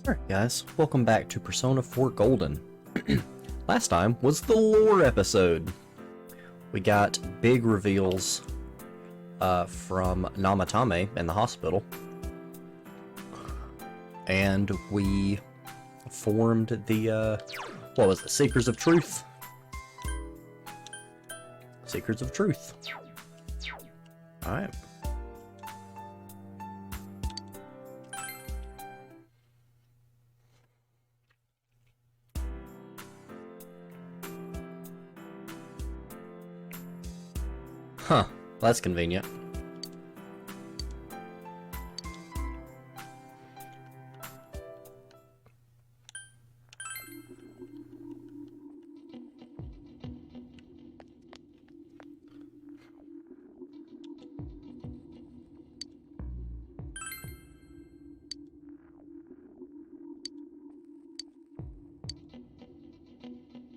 Alright guys, welcome back to Persona 4 Golden. Last time was the lore episode. We got big reveals from Namatame in the hospital. And we formed the, what was it, Seekers of Truth? Seekers of Truth. Alright. Huh, that's convenient.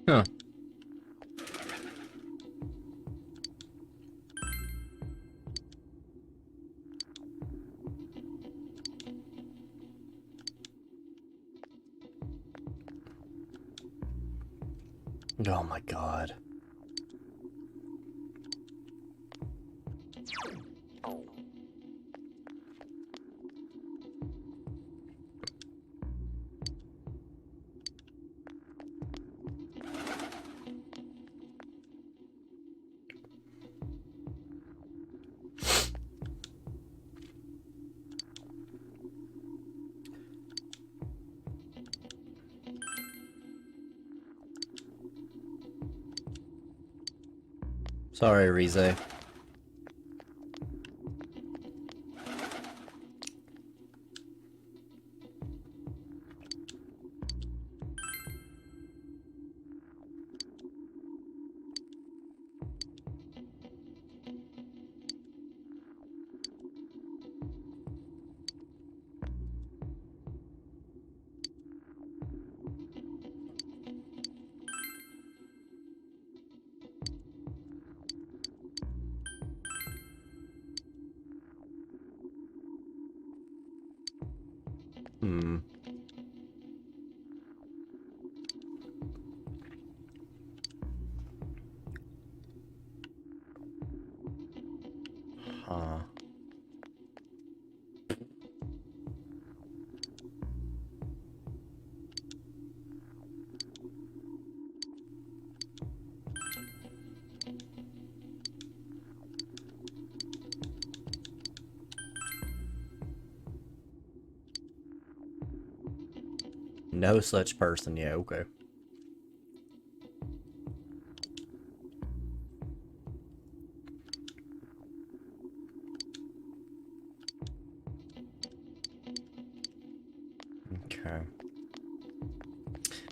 Huh. Oh my god. Sorry, Rize. Hmm. Huh. No such person, yeah, okay. Okay.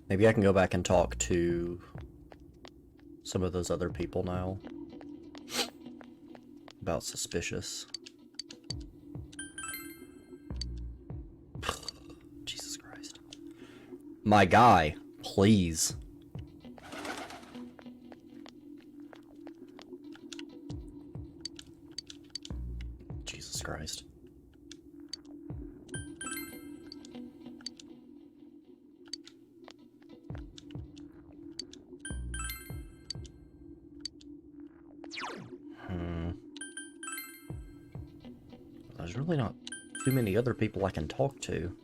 Maybe I can go back and talk to some of those other people now. About Suspicious. Jesus Christ. My guy, please. Jesus Christ. There's really not too many other people I can talk to.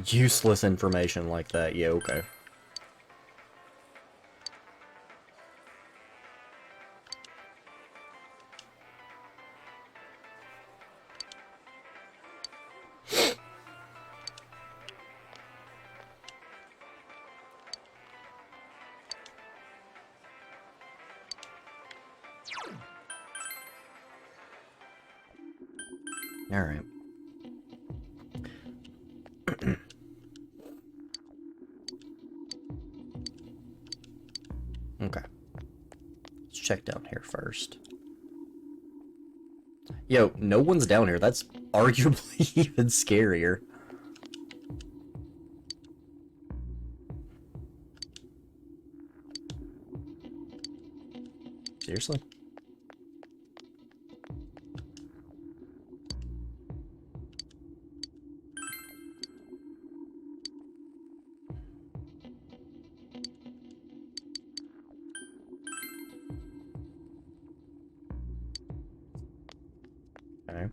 Useless information like that, yeah, okay. Alright. Okay. Let's check down here first. Yo, no one's down here. That's arguably even scarier. Seriously? Okay.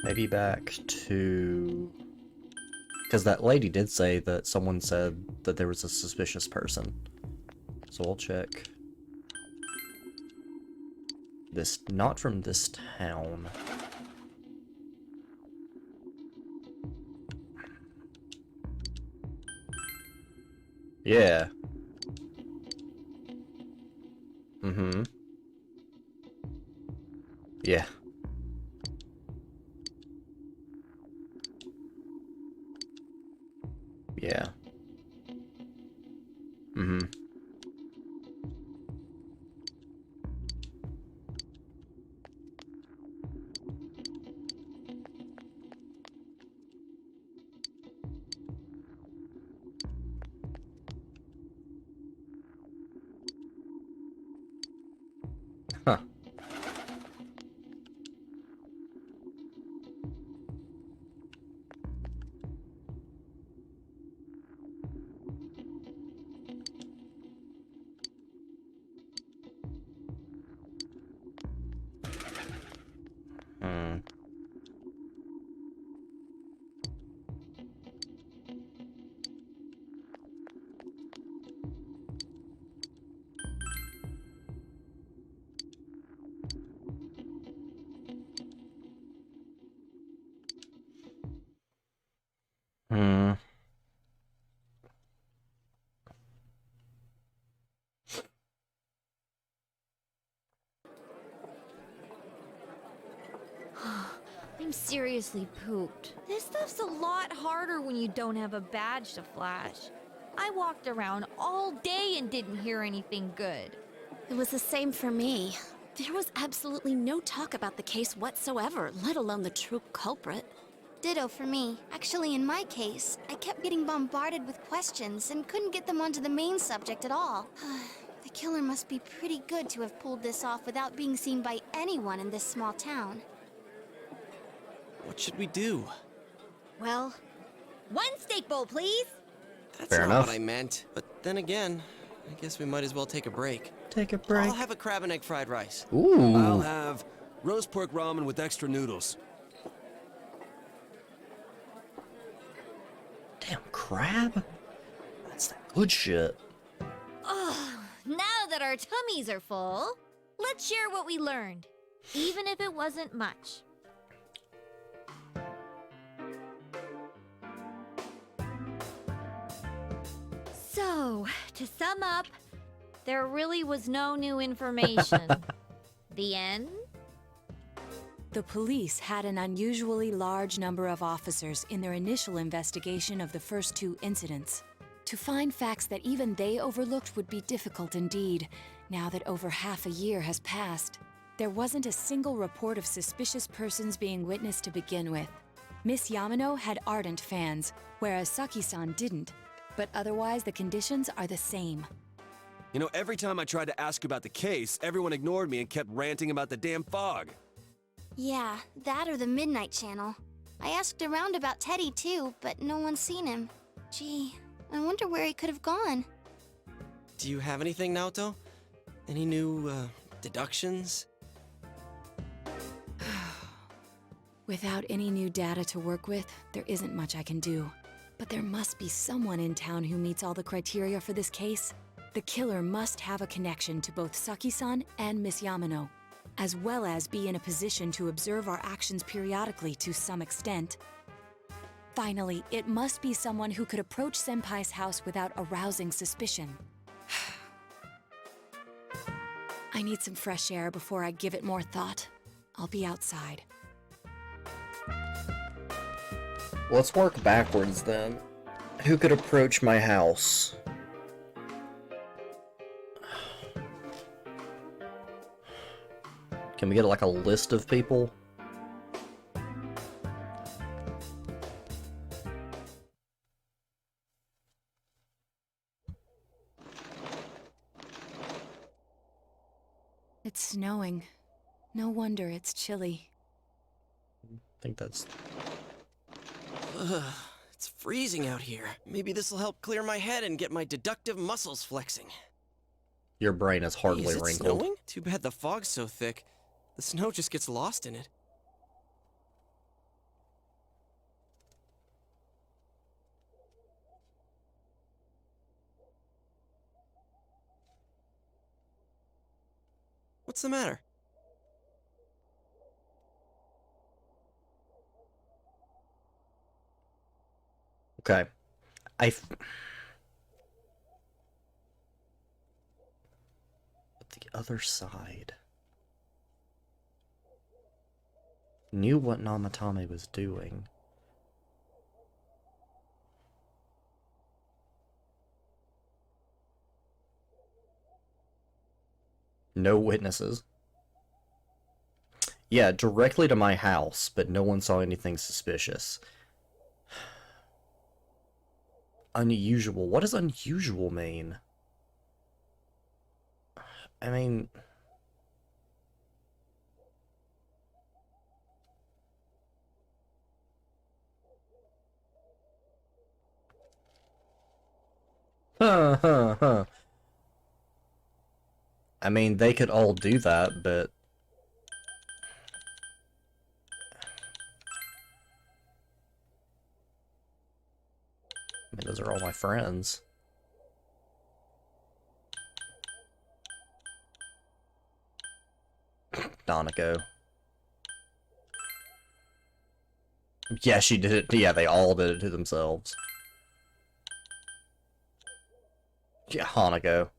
Maybe back to... Because that lady did say that someone said that there was a suspicious person. So we'll check. This, not from this town. Yeah. Mm-hmm. Yeah. Yeah. Mm-hmm. Huh. Hmm. Hmm. I'm seriously pooped. This stuff's a lot harder when you don't have a badge to flash. I walked around all day and didn't hear anything good. It was the same for me. There was absolutely no talk about the case whatsoever, let alone the true culprit. Ditto for me. Actually, in my case, I kept getting bombarded with questions and couldn't get them onto the main subject at all. The killer must be pretty good to have pulled this off without being seen by anyone in this small town. What should we do? Well, one steak bowl, please. That's Fair not enough. what I meant. But then again, I guess we might as well take a break. Take a break. I'll have a crab and egg fried rice. Ooh. I'll have roast pork ramen with extra noodles. Damn, crab? That's that good shit. Now that our tummies are full, let's share what we learned, even if it wasn't much. So, to sum up, there really was no new information. The end? The police had an unusually large number of officers in their initial investigation of the first two incidents. To find facts that even they overlooked would be difficult indeed, now that over half a year has passed. There wasn't a single report of suspicious persons being witnessed to begin with. Miss Yamano had ardent fans, whereas Saki-san didn't. But otherwise, the conditions are the same. You know, every time I tried to ask about the case, everyone ignored me and kept ranting about the damn fog. Yeah, that or the Midnight Channel. I asked around about Teddy too, but no one's seen him. Gee, I wonder where he could have gone. Do you have anything, Naoto? Any new, deductions? Without any new data to work with, there isn't much I can do. But there must be someone in town who meets all the criteria for this case. The killer must have a connection to both Saki-san and Miss Yamano, as well as be in a position to observe our actions periodically to some extent. Finally, it must be someone who could approach Senpai's house without arousing suspicion. I need some fresh air before I give it more thought. I'll be outside. Let's work backwards then. Who could approach my house? Can we get like a list of people? It's snowing. No wonder it's chilly. I think that's... Ugh, it's freezing out here. Maybe this'll help clear my head and get my deductive muscles flexing. Your brain is Hey, hardly is it wrinkled. snowing? Too bad the fog's so thick. The snow just gets lost in it. What's the matter? Okay. But the other side knew what Namatame was doing. No witnesses. Yeah, directly to my house, but no one saw anything suspicious. Unusual. What does unusual mean? I mean... Huh. I mean, they could all do that, but... I mean, those are all my friends. Nanako. Yeah, she did it. Yeah, they all did it to themselves. Yeah, Hanako.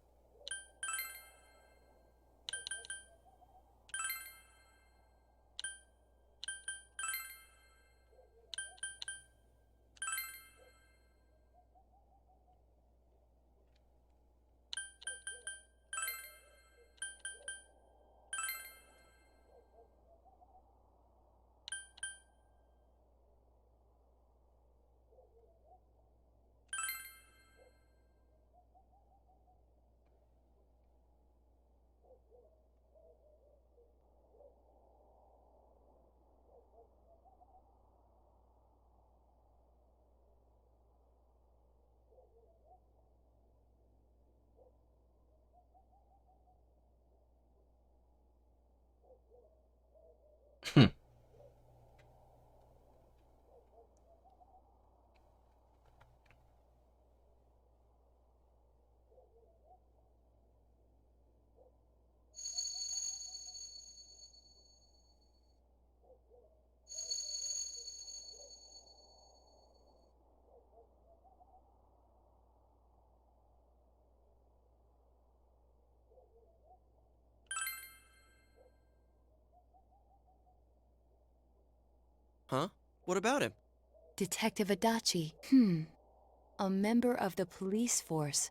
Huh? What about him? Detective Adachi. A member of the police force.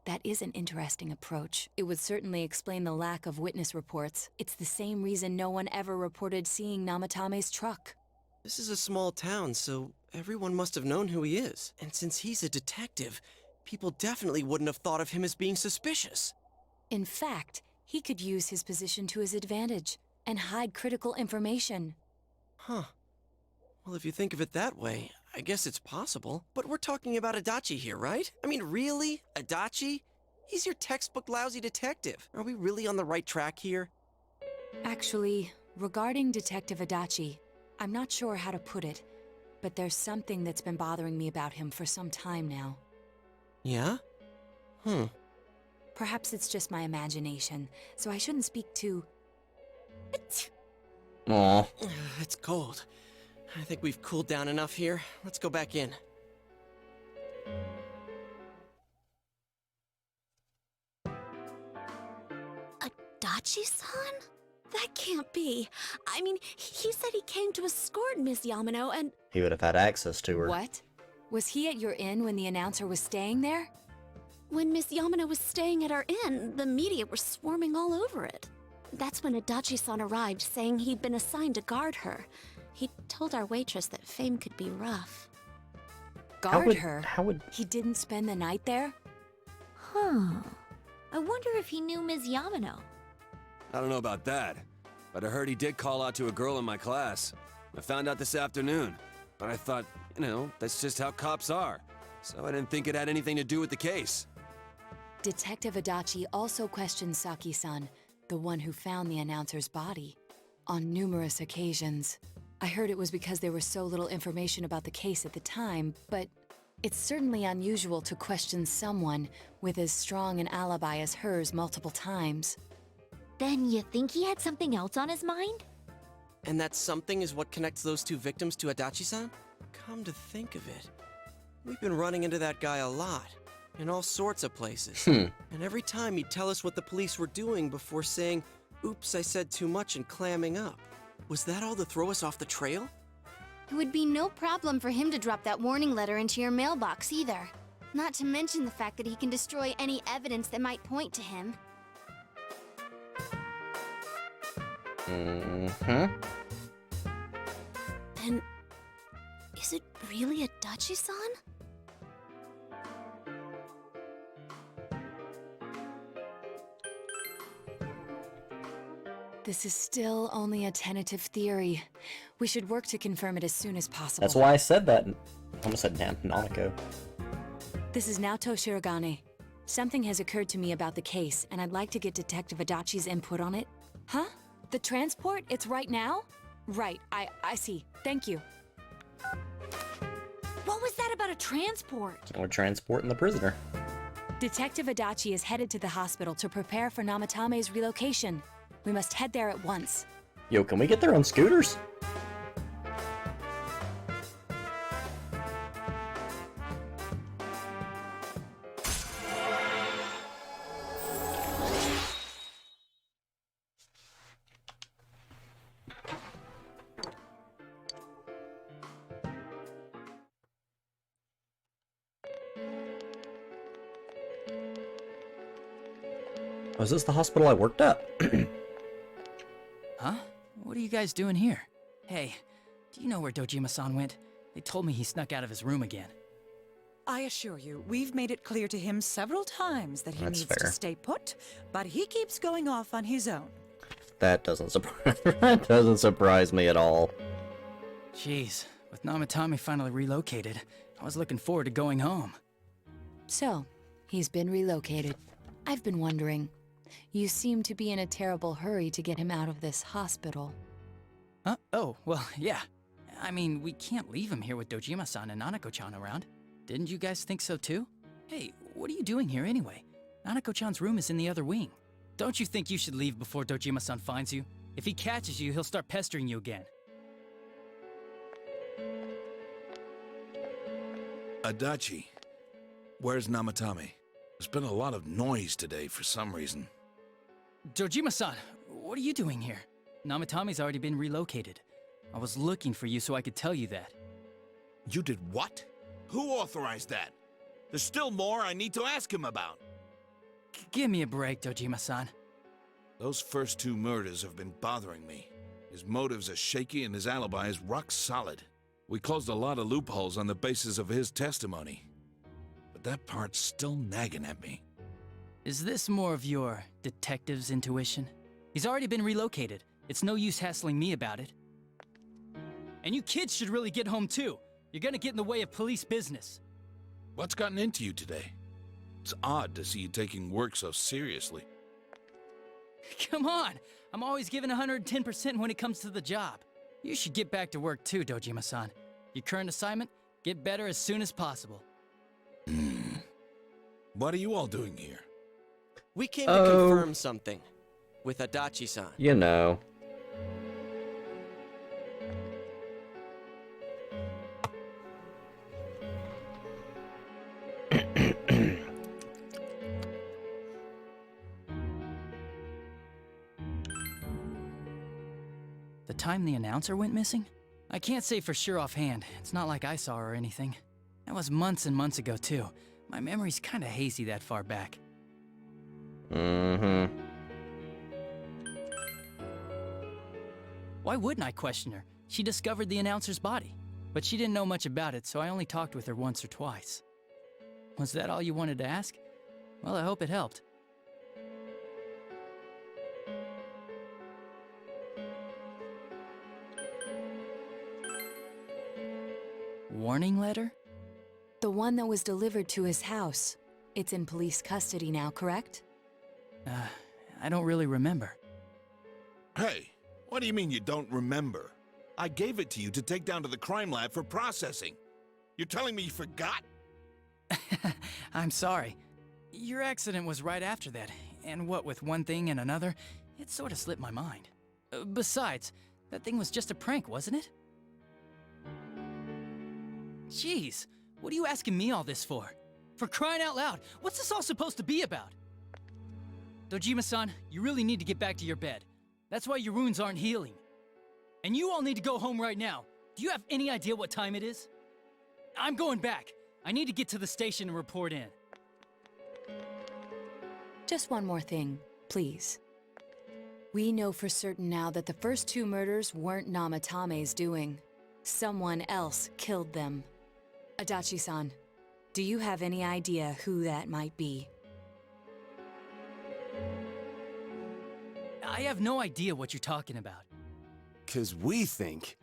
That is an interesting approach. It would certainly explain the lack of witness reports. It's the same reason no one ever reported seeing Namatame's truck. This is a small town, so everyone must have known who he is. And since he's a detective, people definitely wouldn't have thought of him as being suspicious. In fact, he could use his position to his advantage and hide critical information. Huh. Well, if you think of it that way, I guess it's possible. But we're talking about Adachi here, right? I mean, really? Adachi? He's your textbook lousy detective. Are we really on the right track here? Actually, regarding Detective Adachi, I'm not sure how to put it, but there's something that's been bothering me about him for some time now. Yeah? Perhaps it's just my imagination, so I shouldn't speak too... Aw. It's cold. I think we've cooled down enough here. Let's go back in. Adachi-san? That can't be. I mean, he said he came to escort Miss Yamano and... He would have had access to her. What? Was he at your inn when the announcer was staying there? When Miss Yamano was staying at our inn, the media were swarming all over it. That's when Adachi-san arrived, saying he'd been assigned to guard her. He told our waitress that fame could be rough. Guard her? How would... He didn't spend the night there? Huh. I wonder if he knew Ms. Yamano. I don't know about that, but I heard he did call out to a girl in my class. I found out this afternoon, but I thought, that's just how cops are. So I didn't think it had anything to do with the case. Detective Adachi also questioned Saki-san, the one who found the announcer's body, on numerous occasions. I heard it was because there was so little information about the case at the time, but it's certainly unusual to question someone with as strong an alibi as hers multiple times. Then you think he had something else on his mind? And that something is what connects those two victims to Adachi-san? Come to think of it, we've been running into that guy a lot, in all sorts of places. And every time he'd tell us what the police were doing before saying, "Oops, I said too much," and clamming up. Was that all to throw us off the trail? It would be no problem for him to drop that warning letter into your mailbox either. Not to mention the fact that he can destroy any evidence that might point to him. Mm-hmm. Then, is it really Adachi-san? This is still only a tentative theory. We should work to confirm it as soon as possible. That's why I said that. I almost said Nanako. This is Naoto Shirogane. Something has occurred to me about the case, and I'd like to get Detective Adachi's input on it. Huh? The transport? It's right now? Right, I see. Thank you. What was that about a transport? We're transporting the prisoner. Detective Adachi is headed to the hospital to prepare for Namatame's relocation. We must head there at once. Yo, can we get there on scooters? Oh, is this the hospital I worked at? Huh? What are you guys doing here? Hey, do you know where Dojima-san went? They told me he snuck out of his room again. I assure you, we've made it clear to him several times that he That's needs to fair. stay put, but he keeps going off on his own. That doesn't surprise that doesn't surprise me at all. Jeez, with Namatame finally relocated, I was looking forward to going home. So, he's been relocated. I've been wondering. You seem to be in a terrible hurry to get him out of this hospital. Huh? Oh, well, yeah. I mean, we can't leave him here with Dojima-san and Nanako-chan around. Didn't you guys think so too? Hey, what are you doing here anyway? Nanako-chan's room is in the other wing. Don't you think you should leave before Dojima-san finds you? If he catches you, he'll start pestering you again. Adachi, where's Namatame? There's been a lot of noise today for some reason. Dojima-san, what are you doing here? Namatame's already been relocated. I was looking for you so I could tell you that. You did what? Who authorized that? There's still more I need to ask him about. Give me a break, Dojima-san. Those first two murders have been bothering me. His motives are shaky and his alibi is rock solid. We closed a lot of loopholes on the basis of his testimony. But that part's still nagging at me. Is this more of your detective's intuition? He's already been relocated. It's no use hassling me about it. And you kids should really get home too. You're gonna get in the way of police business. What's gotten into you today? It's odd to see you taking work so seriously. Come on! I'm always giving 110% when it comes to the job. You should get back to work too, Dojima-san. Your current assignment, get better as soon as possible. What are you all doing here? We came to confirm something. With Adachi-san. You know. The time the announcer went missing? I can't say for sure offhand. It's not like I saw her or anything. That was months and months ago too. My memory's kinda hazy that far back. Mm-hmm. Why wouldn't I question her? She discovered the announcer's body. But she didn't know much about it, so I only talked with her once or twice. Was that all you wanted to ask? Well, I hope it helped. Warning letter? The one that was delivered to his house. It's in police custody now, correct? I don't really remember. Hey, what do you mean you don't remember? I gave it to you to take down to the crime lab for processing. You're telling me you forgot? I'm sorry. Your accident was right after that, and what with one thing and another, it sort of slipped my mind. Besides, that thing was just a prank, wasn't it? Jeez, what are you asking me all this for? For crying out loud, what's this all supposed to be about? Dojima-san, you really need to get back to your bed. That's why your wounds aren't healing. And you all need to go home right now. Do you have any idea what time it is? I'm going back. I need to get to the station and report in. Just one more thing, please. We know for certain now that the first 2 murders weren't Namatame's doing. Someone else killed them. Adachi-san, do you have any idea who that might be? I have no idea what you're talking about. 'Cause we think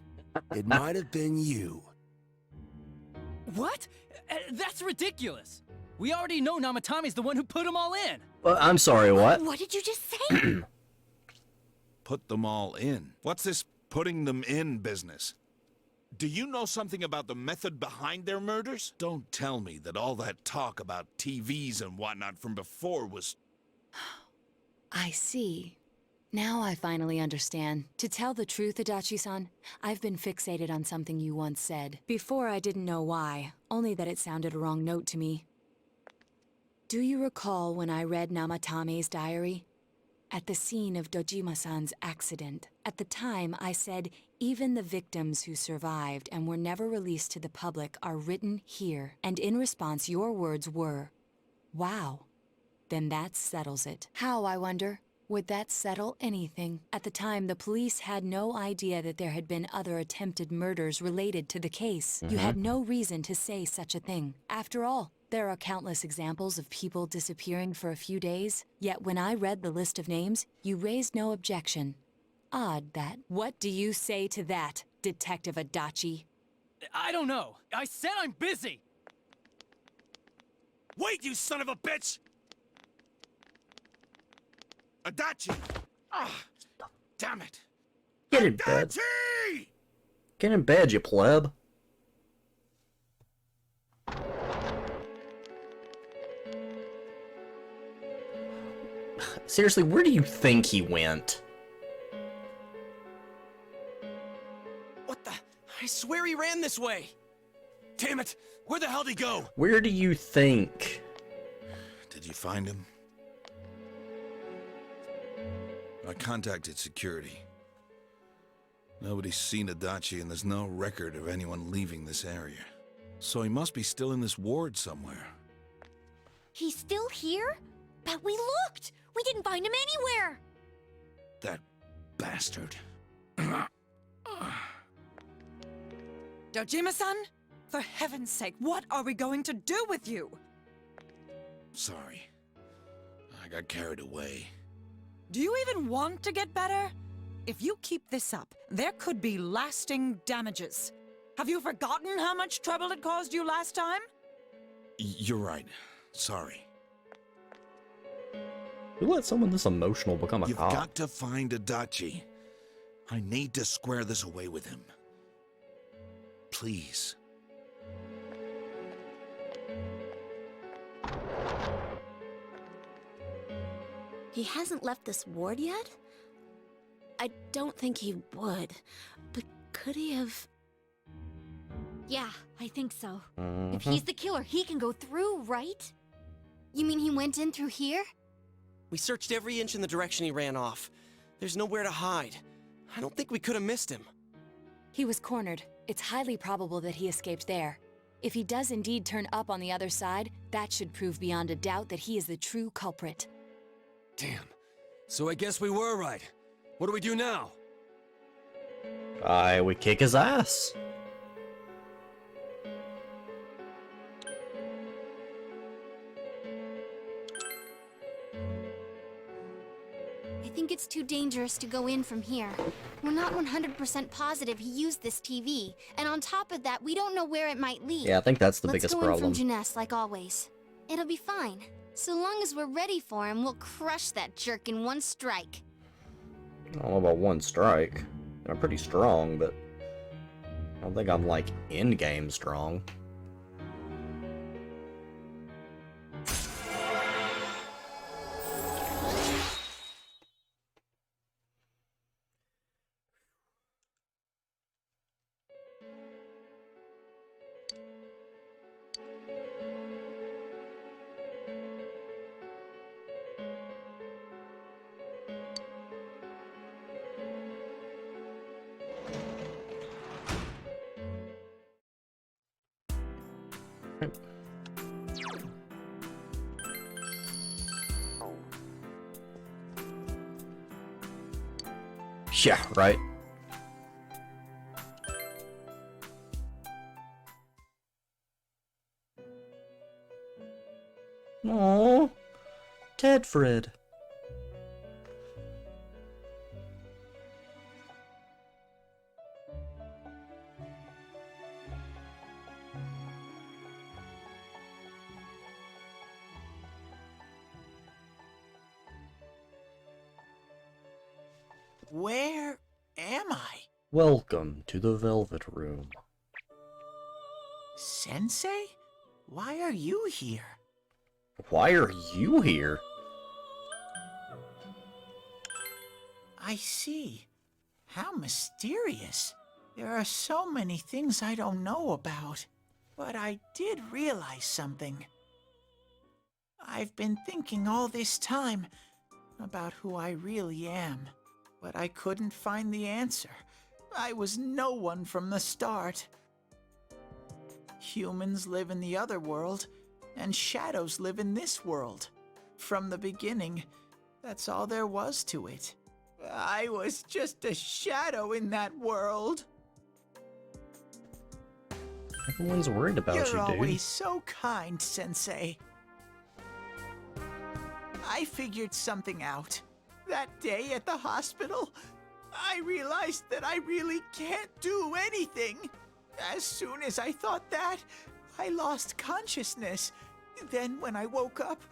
it might have been you. What? That's ridiculous! We already know Namatame's the one who put them all in! I'm sorry, what? What did you just say? Put them all in. What's this putting them in business? Do you know something about the method behind their murders? Don't tell me that all that talk about TVs and whatnot from before was... I see. Now I finally understand. To tell the truth, Adachi-san, I've been fixated on something you once said. Before I didn't know why, only that it sounded a wrong note to me. Do you recall when I read Namatame's diary? At the scene of Dojima-san's accident. At the time, I said, even the victims who survived and were never released to the public are written here. And in response, your words were, wow. Then that settles it. How, I wonder? Would that settle anything? At the time, the police had no idea that there had been other attempted murders related to the case. You had no reason to say such a thing. After all, there are countless examples of people disappearing for a few days. Yet when I read the list of names, you raised no objection. Odd that. What do you say to that, Detective Adachi? I don't know. I said I'm busy! Wait, you son of a bitch! Adachi! Ah, damn it! Get in bed. Adachi! Get in bed, you pleb. Seriously, where do you think he went? What the? I swear he ran this way. Damn it! Where the hell did he go? Where do you think? Did you find him? I contacted security. Nobody's seen Adachi and there's no record of anyone leaving this area. So he must be still in this ward somewhere. He's still here? But we looked! We didn't find him anywhere! That bastard. Dojima-san? For heaven's sake, what are we going to do with you? Sorry. I got carried away. Do you even want to get better? If you keep this up, there could be lasting damages. Have you forgotten how much trouble it caused you last time? You're right. Sorry. Who let someone this emotional become a You've cop? got to find Adachi. I need to square this away with him. Please. He hasn't left this ward yet? I don't think he would. But could he have... Yeah, I think so. If he's the killer, he can go through, right? You mean he went in through here? We searched every inch in the direction he ran off. There's nowhere to hide. I don't think we could have missed him. He was cornered. It's highly probable that he escaped there. If he does indeed turn up on the other side, that should prove beyond a doubt that he is the true culprit. Damn. So I guess we were right. What do we do now? We kick his ass. I think it's too dangerous to go in from here. We're not 100% positive he used this TV, and on top of that, we don't know where it might lead. Yeah, I think that's the Let's biggest go problem. in from Jeunesse like always. It'll be fine. So long as we're ready for him, we'll crush that jerk in one strike. I don't know about one strike. I'm pretty strong, but I don't think I'm like in-game strong. Yeah, right. Aww, Tedfred. Where am I? Welcome to the Velvet Room. Sensei? Why are you here? Why are you here? I see. How mysterious. There are so many things I don't know about. But I did realize something. I've been thinking all this time about who I really am. But I couldn't find the answer. I was no one from the start. Humans live in the other world, and shadows live in this world. From the beginning, that's all there was to it. I was just a shadow in that world. Everyone's worried about You're you, dude. always so kind, Sensei. I figured something out. That day at the hospital, I realized that I really can't do anything. As soon as I thought that, I lost consciousness. Then when I woke up,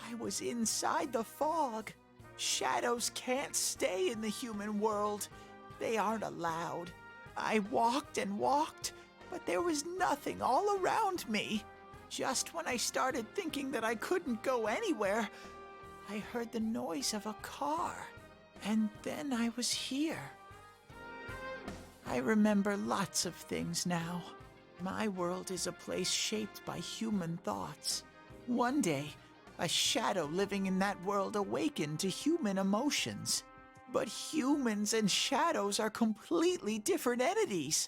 I was inside the fog. Shadows can't stay in the human world. They aren't allowed. I walked and walked, but there was nothing all around me. Just when I started thinking that I couldn't go anywhere, I heard the noise of a car, and then I was here. I remember lots of things now. My world is a place shaped by human thoughts. One day, a shadow living in that world awakened to human emotions. But humans and shadows are completely different entities.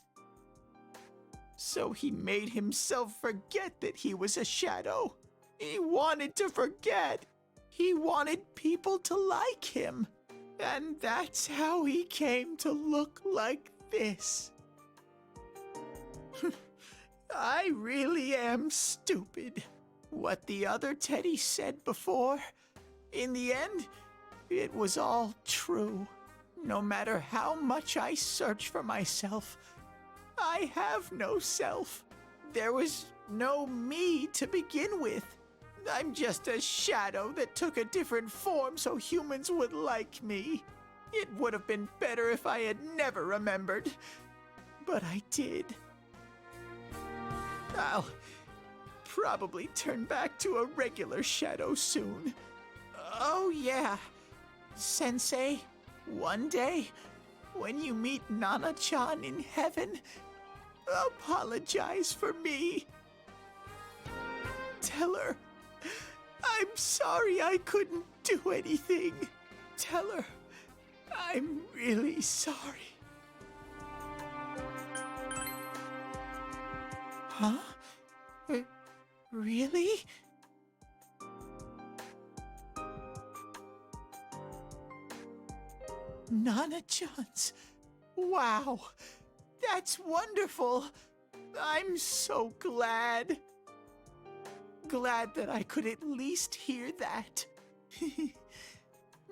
So he made himself forget that he was a shadow. He wanted to forget. He wanted people to like him. And that's how he came to look like this. I really am stupid. What the other Teddy said before, in the end, it was all true. No matter how much I search for myself, I have no self. There was no me to begin with. I'm just a shadow that took a different form so humans would like me. It would have been better if I had never remembered. But I did. I'll probably turn back to a regular shadow soon. Oh yeah, Sensei, one day, when you meet Nana-chan in heaven, apologize for me. Tell her, I'm sorry I couldn't do anything. Tell her, I'm really sorry. Huh? Really? Nana-chan's. Wow, that's wonderful. I'm so glad. Glad that I could at least hear that.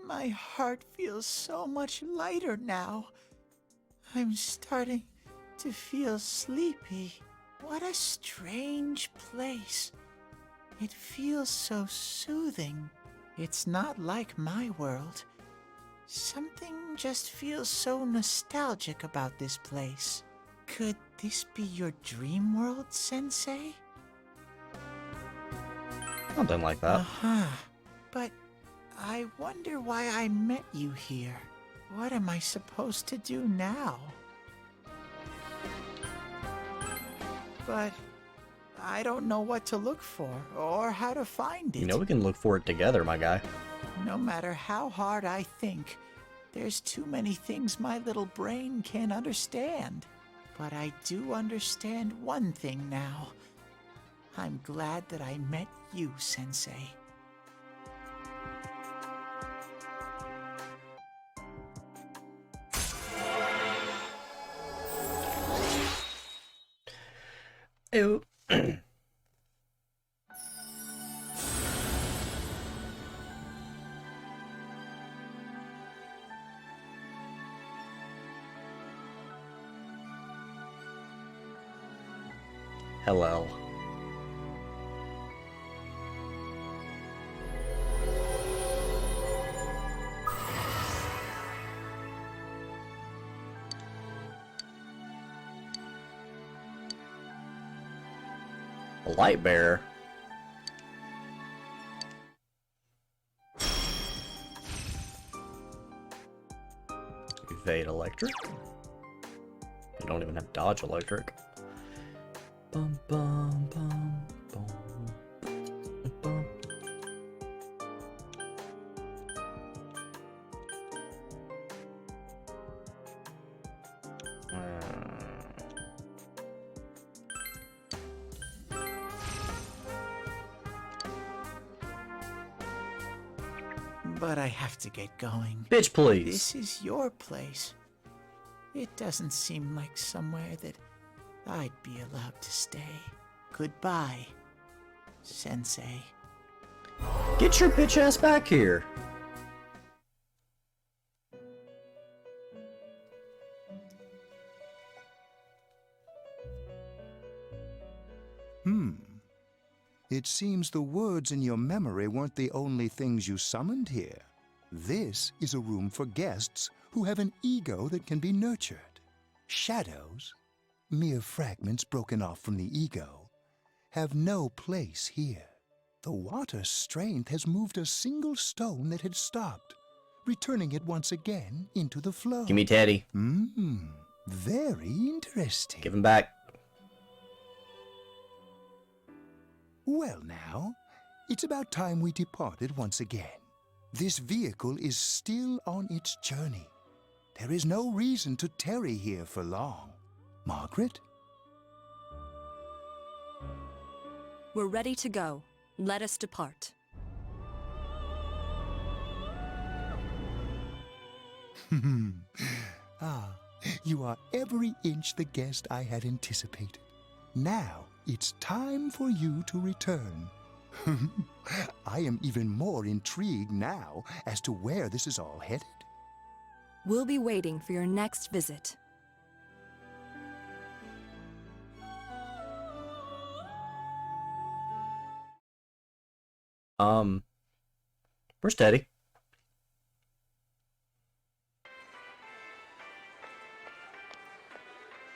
My heart feels so much lighter now. I'm starting to feel sleepy. What a strange place. It feels so soothing. It's not like my world. Something just feels so nostalgic about this place. Could this be your dream world, Sensei? Something like that. Uh-huh. But I wonder why I met you here. What am I supposed to do now? But I don't know what to look for or how to find it. You know we can look for it together, my guy. No matter how hard I think, there's too many things my little brain can't understand. But I do understand one thing now. I'm glad that I met you, Sensei. Ew. Hello. A light bearer. Evade electric. You don't even have dodge electric. Bum bum bum bum bum. But I have to get going. Bitch, please. This is your place. It doesn't seem like somewhere that I'd be allowed to stay. Goodbye, Sensei. Get your bitch ass back here. It seems the words in your memory weren't the only things you summoned here. This is a room for guests who have an ego that can be nurtured. Shadows, mere fragments broken off from the ego, have no place here. The water's strength has moved a single stone that had stopped, returning it once again into the flow. Give me Teddy. Very interesting. Give him back. Well now, it's about time we departed once again. This vehicle is still on its journey. There is no reason to tarry here for long. Margaret? We're ready to go. Let us depart. You are every inch the guest I had anticipated. Now, it's time for you to return. I am even more intrigued now as to where this is all headed. We'll be waiting for your next visit. Where's Teddy?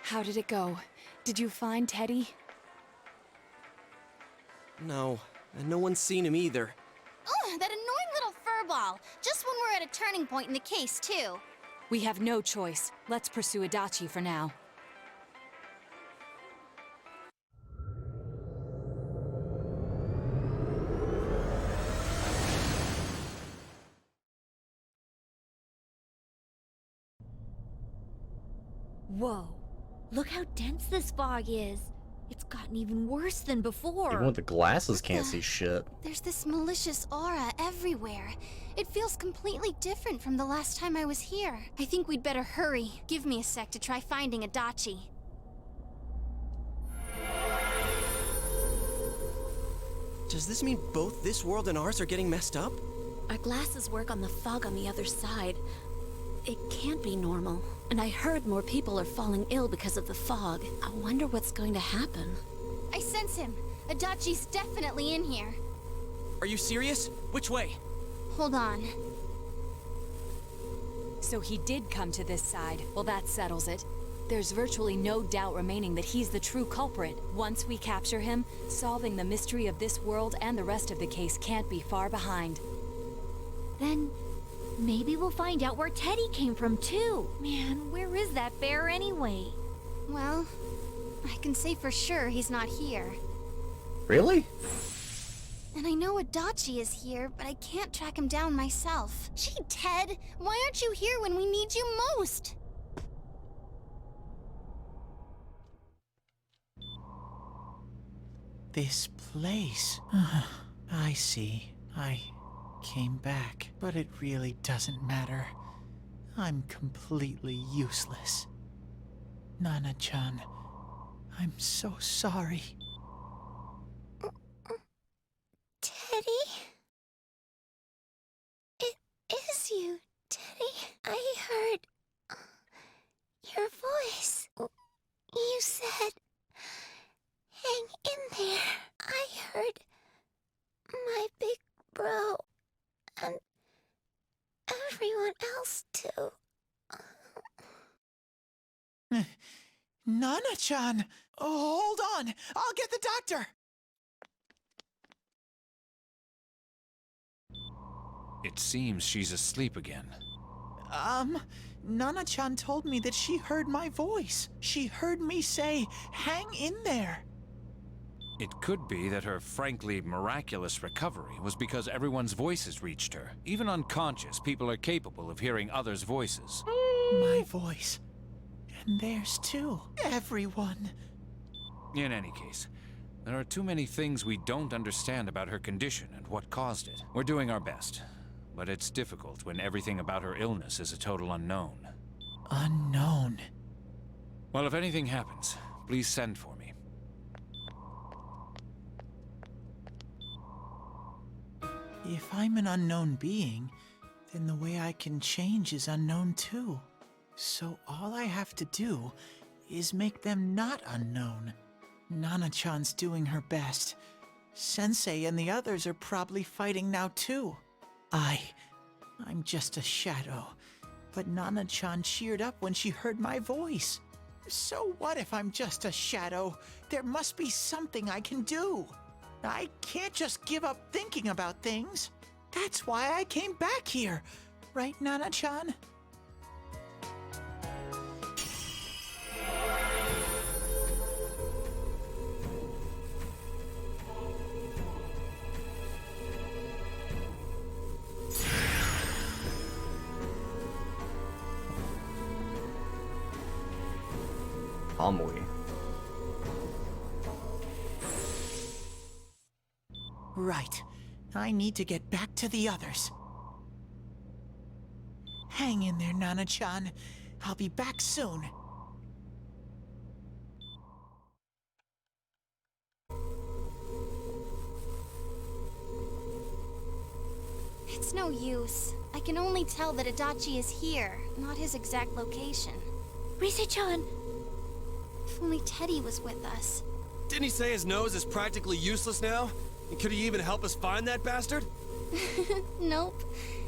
How did it go? Did you find Teddy? No, and no one's seen him either. Oh, that annoying little furball. Just when we're at a turning point in the case, too. We have no choice. Let's pursue Adachi for now. Whoa. Look how dense this fog is. It's gotten even worse than before. Even with the glasses can't see shit. There's this malicious aura everywhere. It feels completely different from the last time I was here. I think we'd better hurry. Give me a sec to try finding Adachi. Does this mean both this world and ours are getting messed up? Our glasses work on the fog on the other side. It can't be normal. And I heard more people are falling ill because of the fog. I wonder what's going to happen. I sense him. Adachi's definitely in here. Are you serious? Which way? Hold on. So he did come to this side. Well, that settles it. There's virtually no doubt remaining that he's the true culprit. Once we capture him, solving the mystery of this world and the rest of the case can't be far behind. Then maybe we'll find out where Teddy came from too. Man, where is that bear anyway? Well, I can say for sure he's not here. Really? And I know Adachi is here, but I can't track him down myself. Gee, Ted, why aren't you here when we need you most? This place. I see. I came back, but it really doesn't matter. I'm completely useless. Nana-chan, I'm so sorry. Teddy? It is you, Teddy. I heard your voice. You said, hang in there. I heard my big bro and everyone else too. Nana-chan! Oh, hold on! I'll get the doctor! It seems she's asleep again. Nana-chan told me that she heard my voice. She heard me say, hang in there. It could be that her frankly miraculous recovery was because everyone's voices reached her. Even unconscious, people are capable of hearing others' voices. My voice. And theirs too. Everyone. In any case, there are too many things we don't understand about her condition and what caused it. We're doing our best, but it's difficult when everything about her illness is a total unknown. Unknown. Well, if anything happens, please send for me. If I'm an unknown being, then the way I can change is unknown too. So all I have to do is make them not unknown. Nana-chan's doing her best. Sensei and the others are probably fighting now too. I'm just a shadow. But Nana-chan cheered up when she heard my voice. So what if I'm just a shadow? There must be something I can do. I can't just give up thinking about things. That's why I came back here. Right, Nana-chan? Amui. Right. I need to get back to the others. Hang in there, Nana-chan. I'll be back soon. It's no use. I can only tell that Adachi is here, not his exact location. Rise-chan! If only Teddy was with us. Didn't he say his nose is practically useless now? And could he even help us find that bastard? Nope.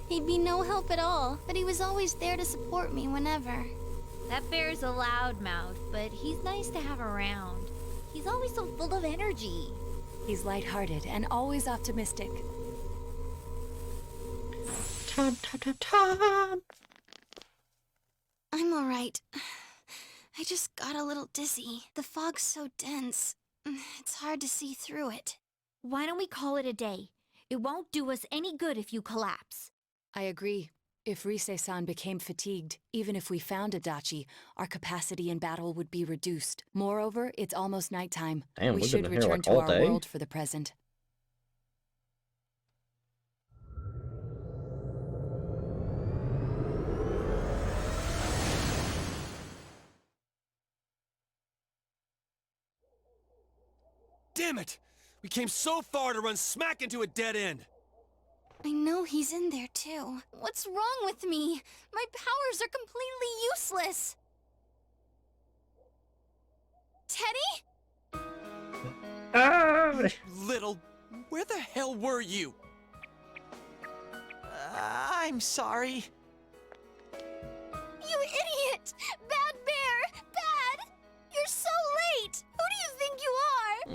He'd be no help at all, but he was always there to support me whenever. That bear's a loudmouth, but he's nice to have around. He's always so full of energy. He's lighthearted and always optimistic. I'm alright. I just got a little dizzy. The fog's so dense. It's hard to see through it. Why don't we call it a day? It won't do us any good if you collapse. I agree. If Rise-san became fatigued, even if we found Adachi, our capacity in battle would be reduced. Moreover, it's almost nighttime. Damn, We we've should been here return like to all our day. world for the present. Damn it! We came so far to run smack into a dead end! I know he's in there too. What's wrong with me? My powers are completely useless. Teddy? Little, where the hell were you? I'm sorry. You idiot! Bad bear! Bad! You're so late! Who do you think you are?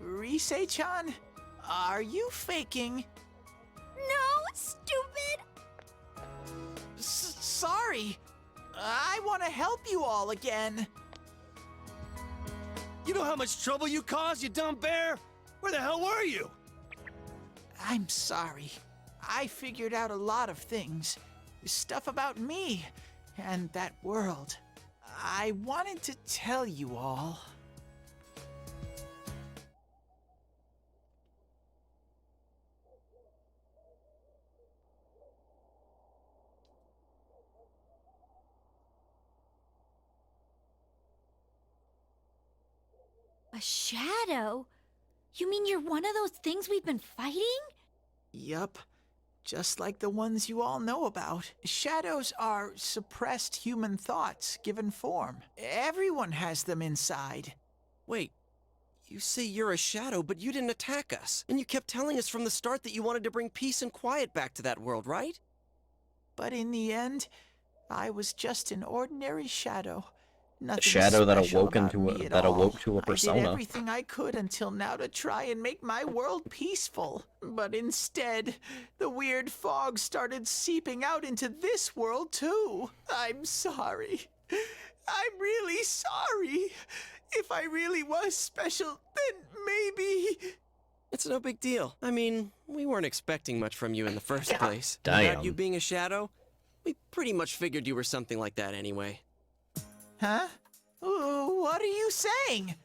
Rise-chan, are you faking? No, stupid! Sorry. I want to help you all again. You know how much trouble you caused, you dumb bear? Where the hell were you? I'm sorry. I figured out a lot of things. Stuff about me and that world. I wanted to tell you all. A shadow? You mean you're one of those things we've been fighting? Yup. Just like the ones you all know about. Shadows are suppressed human thoughts given form. Everyone has them inside. Wait, you say you're a shadow, but you didn't attack us. And you kept telling us from the start that you wanted to bring peace and quiet back to that world, right? But in the end, I was just an ordinary shadow. Nothing A shadow that special awoke about into me a at that all. awoke to a I did persona. everything I could until now to try and make my world peaceful. But instead, the weird fog started seeping out into this world too. I'm sorry. I'm really sorry. If I really was special, then maybe... It's no big deal. I mean, we weren't expecting much from you in the first place. Damn. Without you being a shadow, we pretty much figured you were something like that anyway. Huh? What are you saying?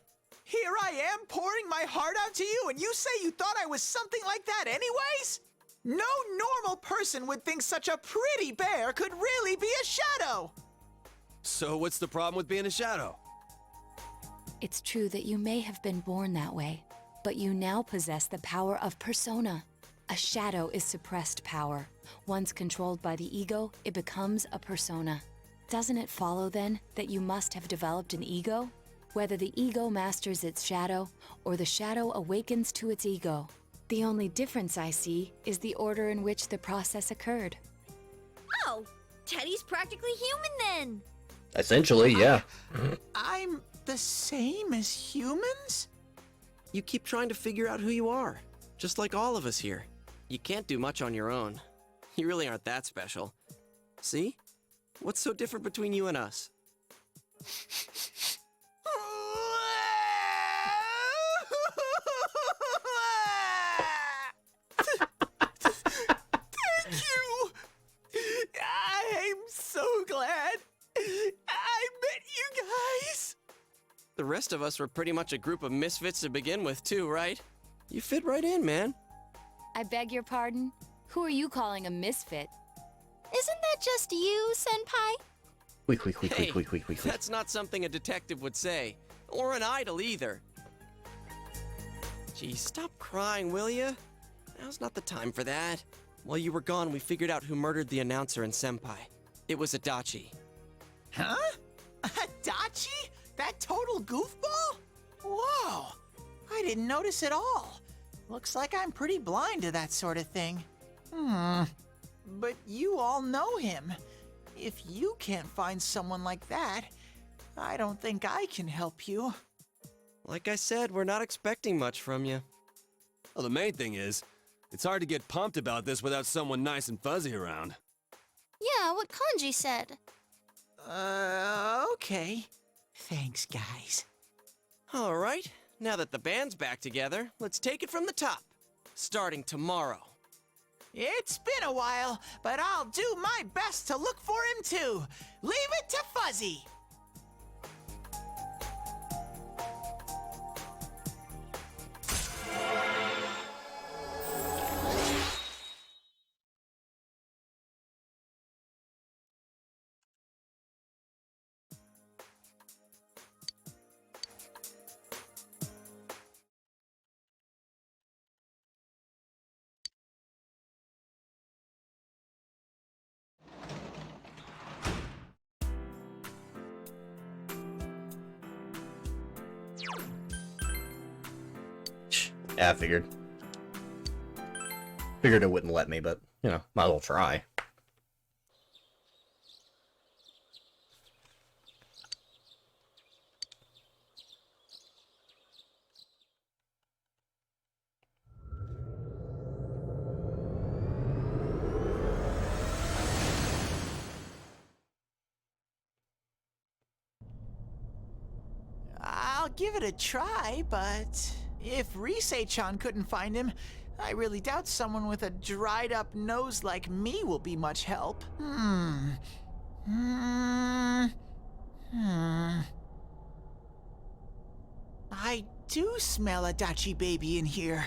Here I am pouring my heart out to you, and you say you thought I was something like that anyways? No normal person would think such a pretty bear could really be a shadow! So what's the problem with being a shadow? It's true that you may have been born that way, but you now possess the power of persona. A shadow is suppressed power. Once controlled by the ego, it becomes a persona. Doesn't it follow, then, that you must have developed an ego? Whether the ego masters its shadow, or the shadow awakens to its ego. The only difference I see is the order in which the process occurred. Oh, Teddy's practically human then. Essentially, yeah. I'm the same as humans? You keep trying to figure out who you are, just like all of us here. You can't do much on your own. You really aren't that special. See? What's so different between you and us? Thank you! I'm so glad I met you guys! The rest of us were pretty much a group of misfits to begin with, too, right? You fit right in, man. I beg your pardon? Who are you calling a misfit? Isn't that just you, Senpai? Hey, that's not something a detective would say. Or an idol, either. Gee, stop crying, will ya? Now's not the time for that. While you were gone, we figured out who murdered the announcer and Senpai. It was Adachi. Huh? Adachi? That total goofball? Whoa! I didn't notice at all. Looks like I'm pretty blind to that sort of thing. But you all know him. If you can't find someone like that, I don't think I can help you. Like I said, we're not expecting much from you. Well, the main thing is, it's hard to get pumped about this without someone nice and fuzzy around. Yeah, what Kanji said. Okay. Thanks, guys. All right, now that the band's back together, let's take it from the top. Starting tomorrow. It's been a while, but I'll do my best to look for him too. Leave it to Fuzzy. Yeah, I figured. Figured it wouldn't let me, but, you know, might as well try. I'll give it a try, but if Risei-chan couldn't find him, I really doubt someone with a dried up nose like me will be much help. I do smell a Dachi baby in here,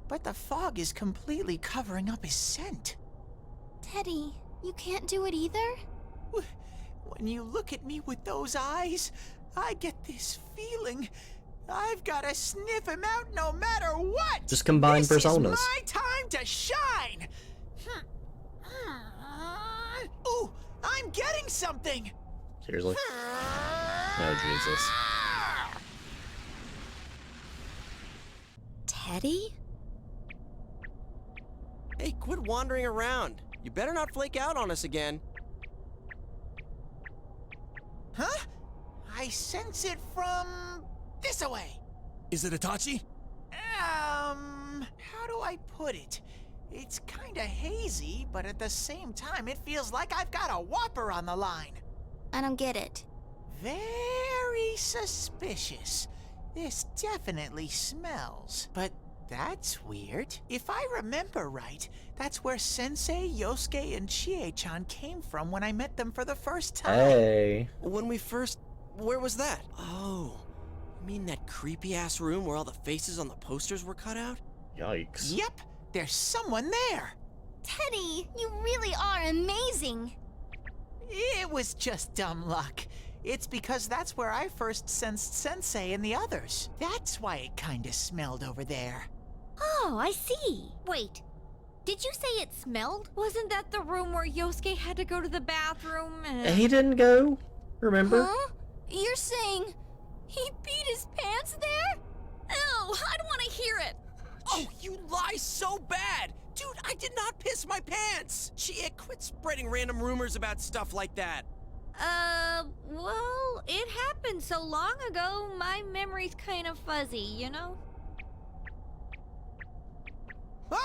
but the fog is completely covering up his scent. Teddy, you can't do it either? When you look at me with those eyes, I get this feeling I've got to sniff him out no matter what. Just combine this personas. This is my time to shine. Ooh, I'm getting something. Seriously? Oh, Jesus. Teddy? Hey, quit wandering around. You better not flake out on us again. Huh? I sense it from this away. Is it Itachi? How do I put it? It's kinda hazy, but at the same time, it feels like I've got a whopper on the line. I don't get it. Very suspicious. This definitely smells. But that's weird. If I remember right, that's where Sensei, Yosuke, and Chie-chan came from when I met them for the first time. Hey. Where was that? Oh, you mean that creepy-ass room where all the faces on the posters were cut out? Yikes. Yep, there's someone there. Teddy, you really are amazing. It was just dumb luck. It's because that's where I first sensed Sensei and the others. That's why it kinda smelled over there. Oh, I see. Wait, did you say it smelled? Wasn't that the room where Yosuke had to go to the bathroom and... He didn't go, remember? Huh? You're saying he peed his pants there? Ew, I don't want to hear it. Oh, you lie so bad! Dude, I did not piss my pants! Chia, quit spreading random rumors about stuff like that. Well, it happened so long ago, my memory's kind of fuzzy, you know?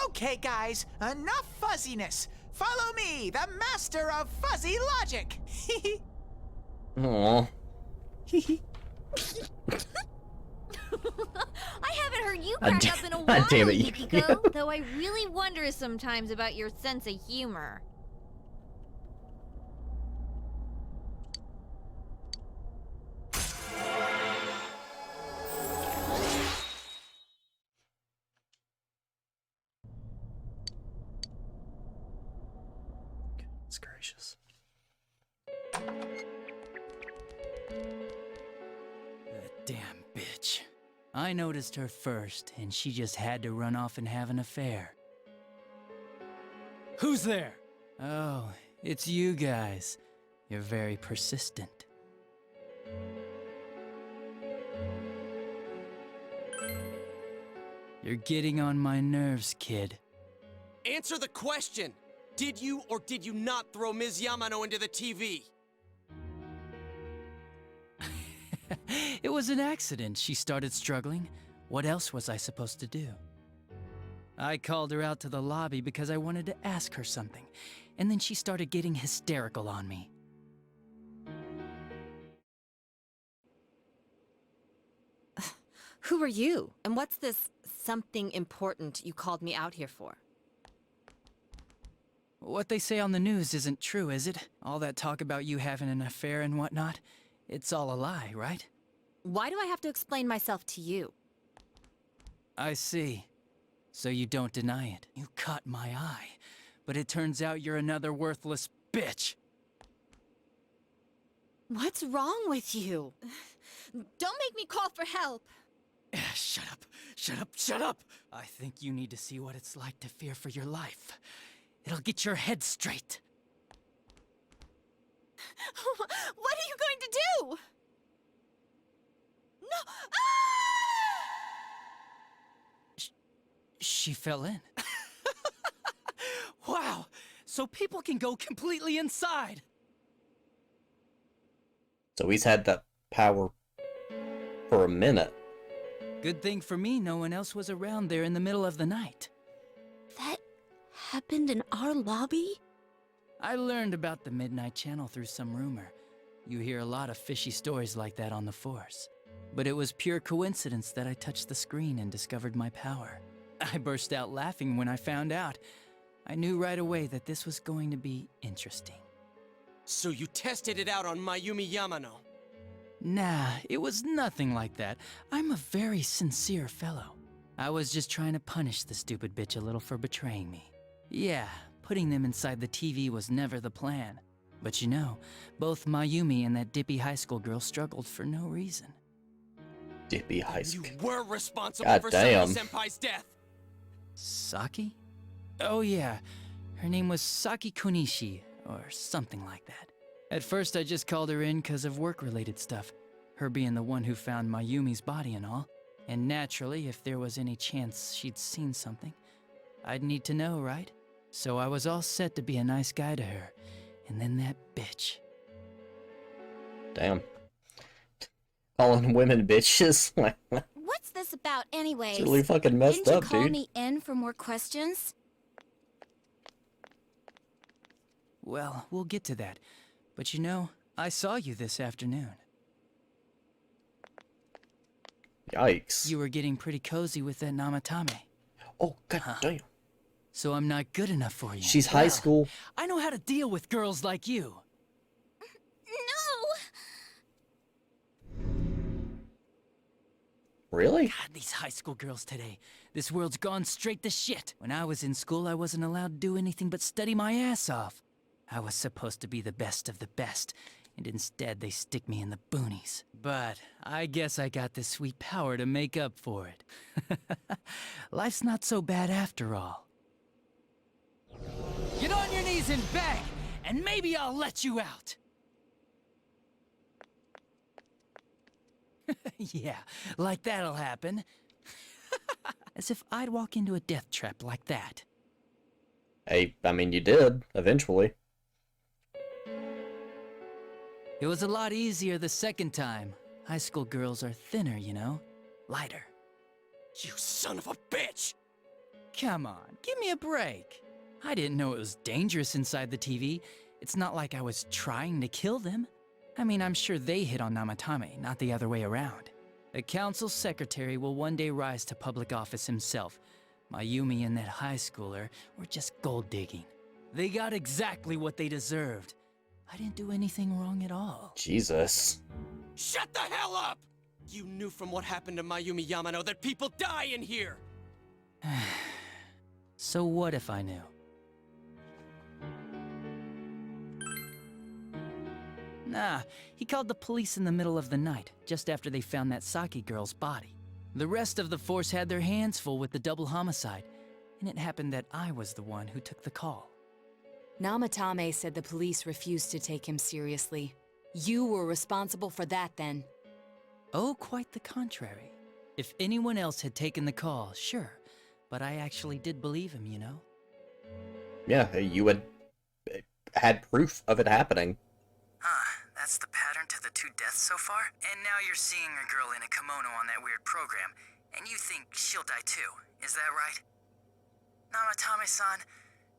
Okay, guys, enough fuzziness. Follow me, the master of fuzzy logic. Aww. I haven't heard you crack up in a while, God damn it, Yukiko, though I really wonder sometimes about your sense of humor. Goodness gracious. That damn bitch. I noticed her first, and she just had to run off and have an affair. Who's there? Oh, it's you guys. You're very persistent. You're getting on my nerves, kid. Answer the question! Did you or did you not throw Ms. Yamano into the TV? It was an accident. She started struggling. What else was I supposed to do? I called her out to the lobby because I wanted to ask her something, and then she started getting hysterical on me. Who are you? And what's this something important you called me out here for? What they say on the news isn't true, is it? All that talk about you having an affair and whatnot? It's all a lie, right? Why do I have to explain myself to you? I see. So you don't deny it. You caught my eye. But it turns out you're another worthless bitch. What's wrong with you? Don't make me call for help. Shut up. Shut up. Shut up. I think you need to see what it's like to fear for your life. It'll get your head straight. What are you going to do? No! She fell in. Wow! So people can go completely inside! So he's had that power for a minute. Good thing for me, no one else was around there in the middle of the night. That happened in our lobby? I learned about the Midnight Channel through some rumor. You hear a lot of fishy stories like that on the Force. But it was pure coincidence that I touched the screen and discovered my power. I burst out laughing when I found out. I knew right away that this was going to be interesting. So you tested it out on Mayumi Yamano? Nah, it was nothing like that. I'm a very sincere fellow. I was just trying to punish the stupid bitch a little for betraying me. Yeah, putting them inside the TV was never the plan. But you know, both Mayumi and that dippy high school girl struggled for no reason. Dippy high school. You were responsible God for damn. Saki-senpai's death! Saki? Oh yeah, her name was Saki Konishi, or something like that. At first I just called her in because of work-related stuff, her being the one who found Mayumi's body and all. And naturally, if there was any chance she'd seen something, I'd need to know, right? So I was all set to be a nice guy to her, and then that bitch. Damn. Calling women bitches. What's this about anyways? It's really fucking messed Didn't up, you call dude. me in for more questions? Well, we'll get to that. But you know, I saw you this afternoon. Yikes. You were getting pretty cozy with that Namatame. Oh, god damn. So I'm not good enough for you. She's high school. I know how to deal with girls like you. No! Really? God, these high school girls today. This world's gone straight to shit. When I was in school, I wasn't allowed to do anything but study my ass off. I was supposed to be the best of the best, and instead they stick me in the boonies. But I guess I got this sweet power to make up for it. Life's not so bad after all. Get on your knees and beg, and maybe I'll let you out. Yeah, like that'll happen. As if I'd walk into a death trap like that. Hey, I mean, you did, eventually. It was a lot easier the second time. High school girls are thinner, you know? Lighter. You son of a bitch! Come on, give me a break. I didn't know it was dangerous inside the TV. It's not like I was trying to kill them. I mean, I'm sure they hit on Namatame, not the other way around. The council secretary will one day rise to public office himself. Mayumi and that high schooler were just gold digging. They got exactly what they deserved. I didn't do anything wrong at all. Jesus. Shut the hell up! You knew from what happened to Mayumi Yamano that people die in here! So what if I knew? Nah, he called the police in the middle of the night, just after they found that Saki girl's body. The rest of the force had their hands full with the double homicide, and it happened that I was the one who took the call. Namatame said the police refused to take him seriously. You were responsible for that then. Oh, quite the contrary. If anyone else had taken the call, sure, but I actually did believe him, you know? Yeah, you had proof of it happening. That's the pattern to the 2 deaths so far? And now you're seeing a girl in a kimono on that weird program, and you think she'll die too, is that right? Namatame-san,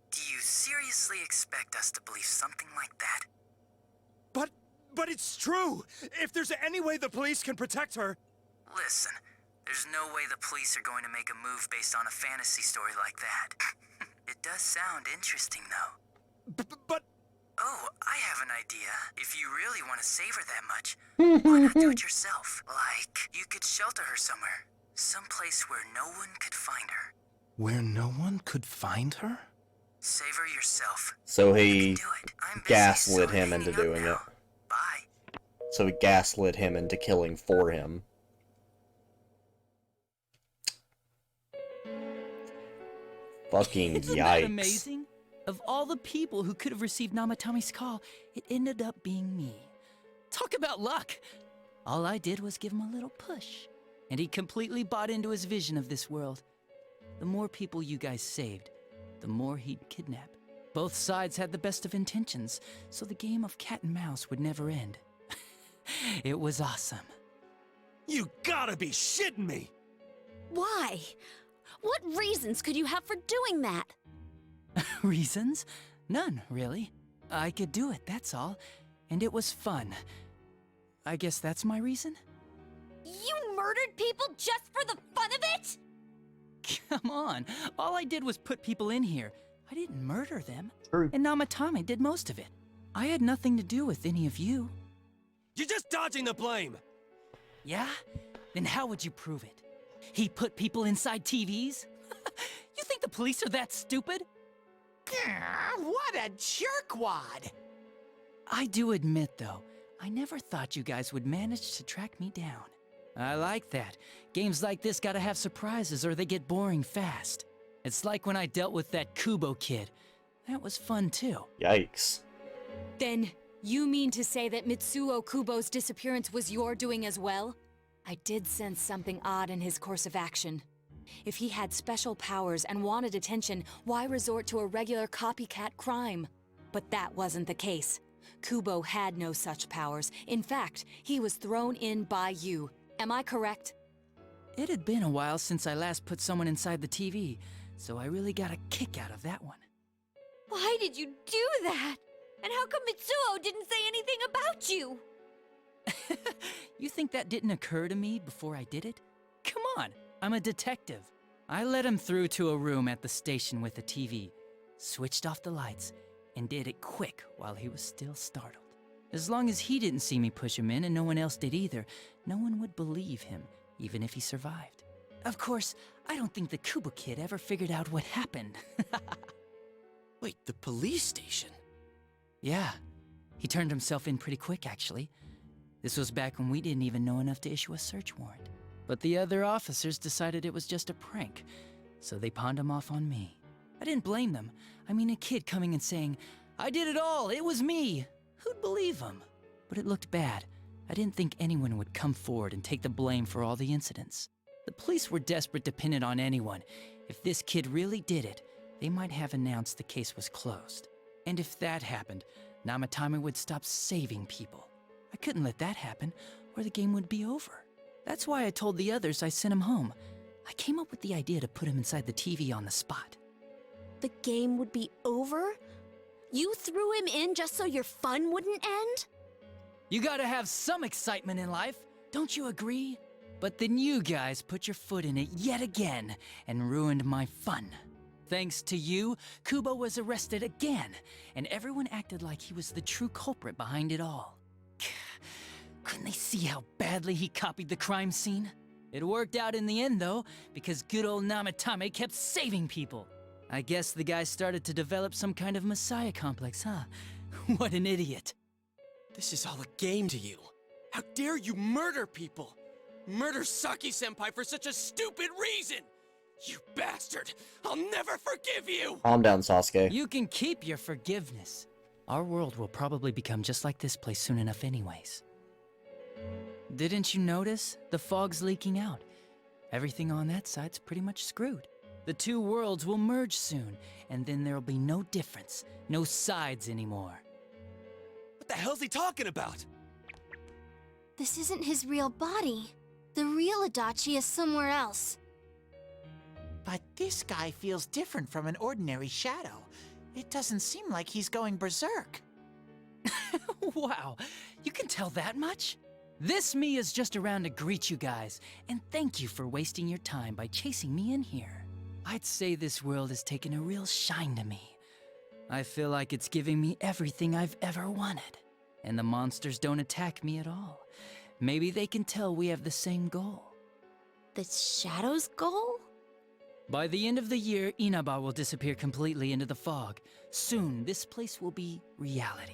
do you seriously expect us to believe something like that? But it's true! If there's any way the police can protect her... Listen, there's no way the police are going to make a move based on a fantasy story like that. It does sound interesting, though. But... Oh, I have an idea. If you really want to save her that much, why not do it yourself? Like, you could shelter her somewhere. Someplace where no one could find her. Where no one could find her? Save her yourself. So You he can do it. I'm busy, gaslit so him I'm into hanging up doing now. it. Bye. So he gaslit him into killing for him. Fucking Isn't that yikes. amazing? Of all the people who could have received Namatame's call, it ended up being me. Talk about luck! All I did was give him a little push, and he completely bought into his vision of this world. the more people you guys saved, the more he'd kidnap. Both sides had the best of intentions, so the game of cat and mouse would never end. It was awesome. You gotta be shitting me! Why? What reasons could you have for doing that? Reasons? None, really. I could do it, that's all. And it was fun. I guess that's my reason? You murdered people just for the fun of it? Come on, all I did was put people in here. I didn't murder them. True. And Namatame did most of it. I had nothing to do with any of you. You're just dodging the blame! Yeah? Then how would you prove it? He put people inside TVs? You think the police are that stupid? What a jerkwad! I do admit, though, I never thought you guys would manage to track me down. I like that. Games like this gotta have surprises or they get boring fast. It's like when I dealt with that Kubo kid. That was fun, too. Yikes. Then, you mean to say that Mitsuo Kubo's disappearance was your doing as well? I did sense something odd in his course of action. If he had special powers and wanted attention, why resort to a regular copycat crime? But that wasn't the case. Kubo had no such powers. In fact, he was thrown in by you. Am I correct? It had been a while since I last put someone inside the TV, so I really got a kick out of that one. Why did you do that? And how come Mitsuo didn't say anything about you? You think that didn't occur to me before I did it? Come on, I'm a detective. I led him through to a room at the station with a TV, switched off the lights, and did it quick while he was still startled. As long as he didn't see me push him in and no one else did either, no one would believe him, even if he survived. Of course, I don't think the Kubo kid ever figured out what happened. Wait, the police station? Yeah, he turned himself in pretty quick, actually. This was back when we didn't even know enough to issue a search warrant. But the other officers decided it was just a prank, so they pawned him off on me. I didn't blame them. I mean, a kid coming and saying, "I did it all, it was me." Who'd believe him? But it looked bad. I didn't think anyone would come forward and take the blame for all the incidents. The police were desperate to pin it on anyone. If this kid really did it, they might have announced the case was closed. And if that happened, Namatame would stop saving people. I couldn't let that happen, or the game would be over. That's why I told the others I sent him home. I came up with the idea to put him inside the TV on the spot. The game would be over? You threw him in just so your fun wouldn't end? You gotta have some excitement in life, don't you agree? But then you guys put your foot in it yet again and ruined my fun. Thanks to you, Kubo was arrested again, and everyone acted like he was the true culprit behind it all. Couldn't they see how badly he copied the crime scene? It worked out in the end, though, because good old Namatame kept saving people. I guess the guy started to develop some kind of messiah complex, huh? What an idiot. This is all a game to you. How dare you murder people? Murder Saki-senpai for such a stupid reason! You bastard! I'll never forgive you! Calm down, Sasuke. You can keep your forgiveness. Our world will probably become just like this place soon enough anyways. Didn't you notice? The fog's leaking out. Everything on that side's pretty much screwed. The two worlds will merge soon, and then there'll be no difference, no sides anymore. What the hell's he talking about? This isn't his real body. The real Adachi is somewhere else. But this guy feels different from an ordinary shadow. It doesn't seem like he's going berserk. Wow, you can tell that much? This me is just around to greet you guys, and thank you for wasting your time by chasing me in here. I'd say this world has taken a real shine to me. I feel like it's giving me everything I've ever wanted. And the monsters don't attack me at all. Maybe they can tell we have the same goal. The Shadow's goal? By the end of the year, Inaba will disappear completely into the fog. Soon, this place will be reality.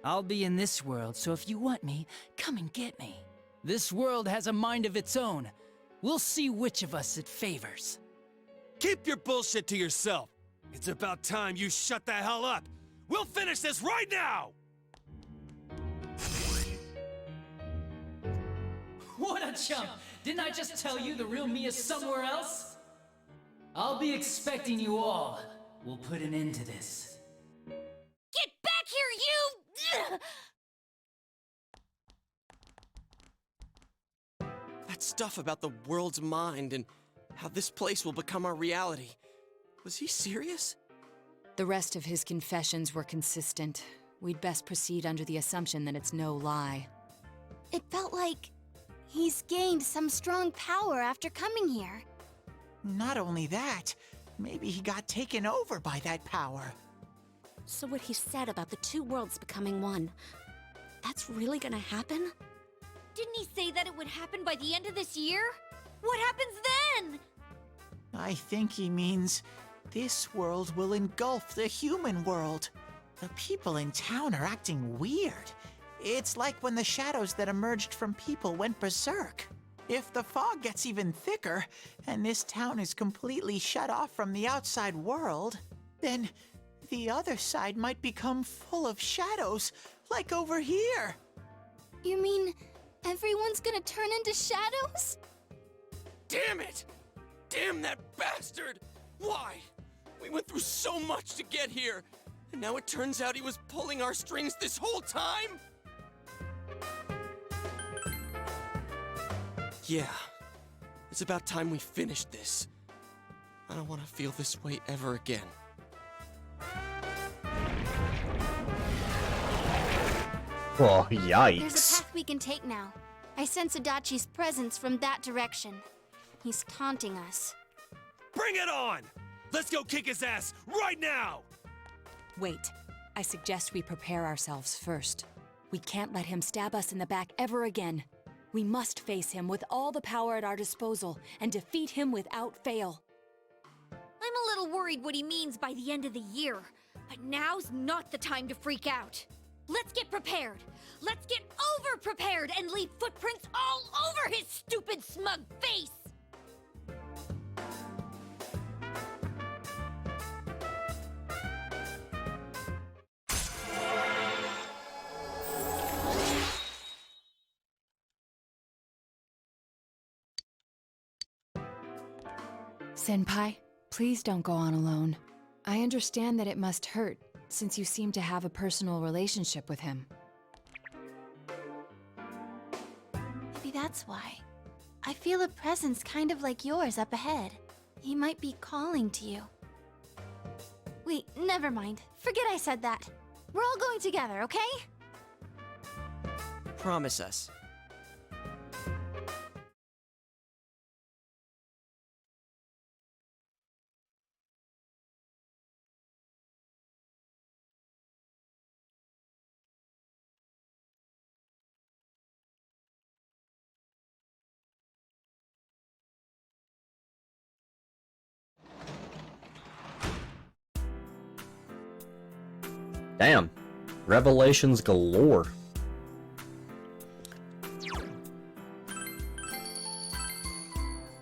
I'll be in this world, so if you want me, come and get me. This world has a mind of its own. We'll see which of us it favors. Keep your bullshit to yourself. It's about time you shut the hell up. We'll finish this right now! What a chump! Didn't I just tell you the real me is somewhere else? I'll be expecting you all. We'll put an end to this. Get back here, you! That stuff about the world's mind and how this place will become our reality. Was he serious? The rest of his confessions were consistent. We'd best proceed under the assumption that it's no lie. It felt like he's gained some strong power after coming here. Not only that, maybe he got taken over by that power. So what he said about the two worlds becoming one, that's really gonna happen? Didn't he say that it would happen by the end of this year? What happens then? I think he means this world will engulf the human world. The people in town are acting weird. It's like when the shadows that emerged from people went berserk. If the fog gets even thicker, and this town is completely shut off from the outside world, then the other side might become full of shadows, like over here. You mean everyone's gonna turn into shadows? Damn it! Damn that bastard! Why? We went through so much to get here, and now it turns out he was pulling our strings this whole time? Yeah, it's about time we finished this. I don't want to feel this way ever again. Oh, There's a yikes. path we can take now. I sense Adachi's presence from that direction. He's taunting us. Bring it on! Let's go kick his ass right now! Wait. I suggest we prepare ourselves first. We can't let him stab us in the back ever again. We must face him with all the power at our disposal and defeat him without fail. I'm a little worried what he means by the end of the year, but now's not the time to freak out. Let's get prepared. Let's get over-prepared and leave footprints all over his stupid, smug face! Senpai, please don't go on alone. I understand that it must hurt, since you seem to have a personal relationship with him. Maybe that's why. I feel a presence kind of like yours up ahead. He might be calling to you. Wait, never mind. Forget I said that. We're all going together, okay? Promise us. Damn. Revelations galore.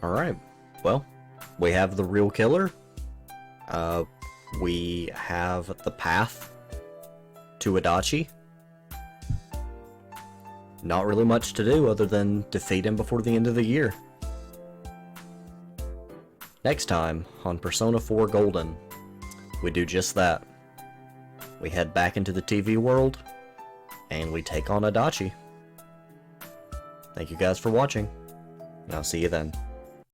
Alright. Well, we have the real killer. We have the path to Adachi. Not really much to do other than defeat him before the end of the year. Next time on Persona 4 Golden, we do just that. We head back into the TV world, and we take on Adachi. Thank you guys for watching, and I'll see you then.